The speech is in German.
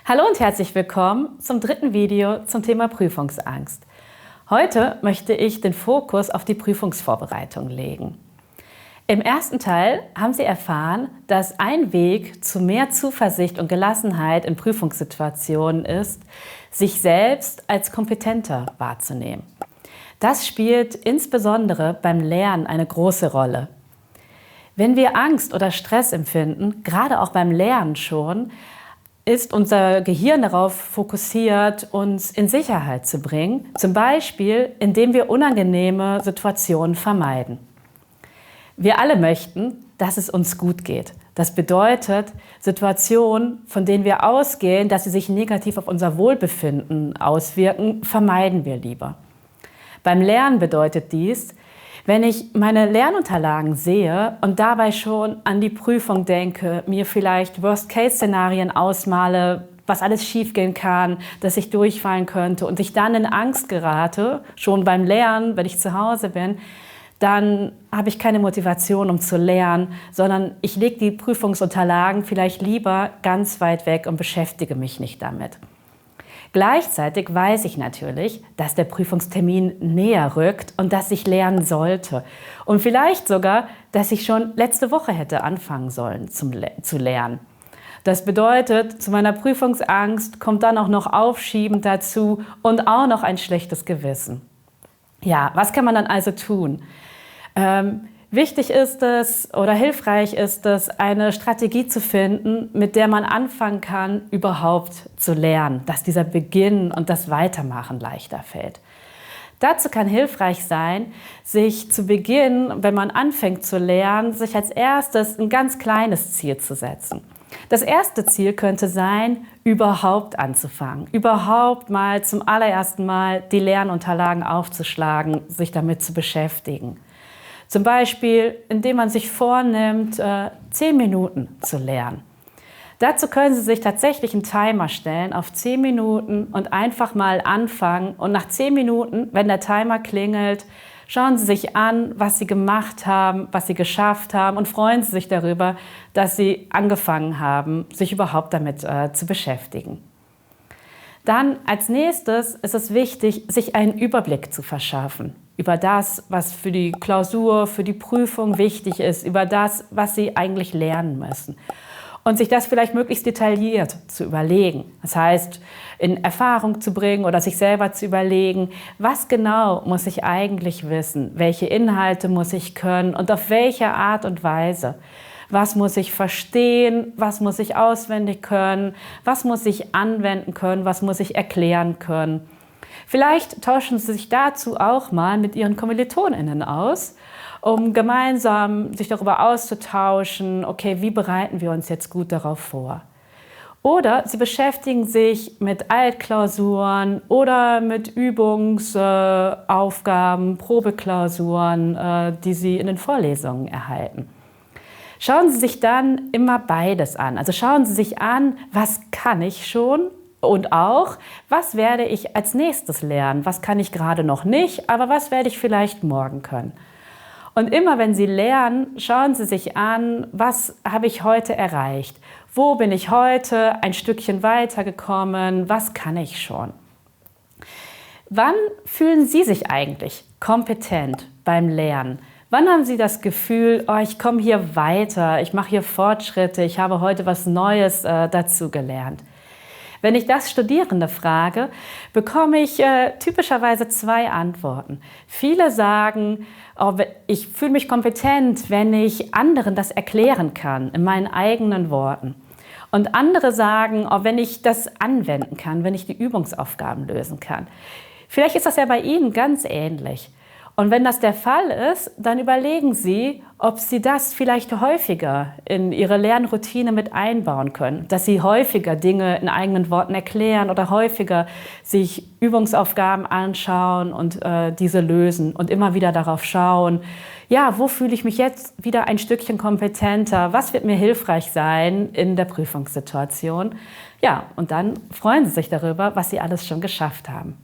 Hallo und herzlich willkommen zum dritten Video zum Thema Prüfungsangst. Heute möchte ich den Fokus auf die Prüfungsvorbereitung legen. Im ersten Teil haben Sie erfahren, dass ein Weg zu mehr Zuversicht und Gelassenheit in Prüfungssituationen ist, sich selbst als kompetenter wahrzunehmen. Das spielt insbesondere beim Lernen eine große Rolle. Wenn wir Angst oder Stress empfinden, gerade auch beim Lernen schon, ist unser Gehirn darauf fokussiert, uns in Sicherheit zu bringen, zum Beispiel, indem wir unangenehme Situationen vermeiden. Wir alle möchten, dass es uns gut geht. Das bedeutet, Situationen, von denen wir ausgehen, dass sie sich negativ auf unser Wohlbefinden auswirken, vermeiden wir lieber. Beim Lernen bedeutet dies, wenn ich meine Lernunterlagen sehe und dabei schon an die Prüfung denke, mir vielleicht Worst-Case-Szenarien ausmale, was alles schiefgehen kann, dass ich durchfallen könnte und ich dann in Angst gerate, schon beim Lernen, wenn ich zu Hause bin, dann habe ich keine Motivation, um zu lernen, sondern ich lege die Prüfungsunterlagen vielleicht lieber ganz weit weg und beschäftige mich nicht damit. Gleichzeitig weiß ich natürlich, dass der Prüfungstermin näher rückt und dass ich lernen sollte. Und vielleicht sogar, dass ich schon letzte Woche hätte anfangen sollen zu lernen. Das bedeutet, zu meiner Prüfungsangst kommt dann auch noch Aufschieben dazu und auch noch ein schlechtes Gewissen. Ja, was kann man dann also tun? Wichtig ist es oder hilfreich ist es, eine Strategie zu finden, mit der man anfangen kann, überhaupt zu lernen, dass dieser Beginn und das Weitermachen leichter fällt. Dazu kann hilfreich sein, sich zu Beginn, wenn man anfängt zu lernen, sich als erstes ein ganz kleines Ziel zu setzen. Das erste Ziel könnte sein, überhaupt anzufangen, überhaupt mal zum allerersten Mal die Lernunterlagen aufzuschlagen, sich damit zu beschäftigen. Zum Beispiel, indem man sich vornimmt, 10 Minuten zu lernen. Dazu können Sie sich tatsächlich einen Timer stellen auf 10 Minuten und einfach mal anfangen. Und nach 10 Minuten, wenn der Timer klingelt, schauen Sie sich an, was Sie gemacht haben, was Sie geschafft haben und freuen Sie sich darüber, dass Sie angefangen haben, sich überhaupt damit zu beschäftigen. Dann als nächstes ist es wichtig, sich einen Überblick zu verschaffen über das, was für die Klausur, für die Prüfung wichtig ist, über das, was Sie eigentlich lernen müssen. Und sich das vielleicht möglichst detailliert zu überlegen. Das heißt, in Erfahrung zu bringen oder sich selber zu überlegen, was genau muss ich eigentlich wissen, welche Inhalte muss ich können und auf welche Art und Weise. Was muss ich verstehen, was muss ich auswendig können, was muss ich anwenden können, was muss ich erklären können. Vielleicht tauschen Sie sich dazu auch mal mit Ihren KommilitonInnen aus, um gemeinsam sich darüber auszutauschen, okay, wie bereiten wir uns jetzt gut darauf vor? Oder Sie beschäftigen sich mit Altklausuren oder mit Übungsaufgaben, Probeklausuren, die Sie in den Vorlesungen erhalten. Schauen Sie sich dann immer beides an. Also schauen Sie sich an, was kann ich schon und auch, was werde ich als nächstes lernen? Was kann ich gerade noch nicht, aber was werde ich vielleicht morgen können? Und immer wenn Sie lernen, schauen Sie sich an, was habe ich heute erreicht? Wo bin ich heute ein Stückchen weitergekommen? Was kann ich schon? Wann fühlen Sie sich eigentlich kompetent beim Lernen? Wann haben Sie das Gefühl, oh, ich komme hier weiter, ich mache hier Fortschritte, ich habe heute was Neues dazu gelernt? Wenn ich das Studierende frage, bekomme ich typischerweise 2 Antworten. Viele sagen, oh, ich fühle mich kompetent, wenn ich anderen das erklären kann, in meinen eigenen Worten. Und andere sagen, oh, wenn ich das anwenden kann, wenn ich die Übungsaufgaben lösen kann. Vielleicht ist das ja bei Ihnen ganz ähnlich. Und wenn das der Fall ist, dann überlegen Sie, ob Sie das vielleicht häufiger in Ihre Lernroutine mit einbauen können. Dass Sie häufiger Dinge in eigenen Worten erklären oder häufiger sich Übungsaufgaben anschauen und diese lösen und immer wieder darauf schauen, ja, wo fühle ich mich jetzt wieder ein Stückchen kompetenter? Was wird mir hilfreich sein in der Prüfungssituation? Ja, und dann freuen Sie sich darüber, was Sie alles schon geschafft haben.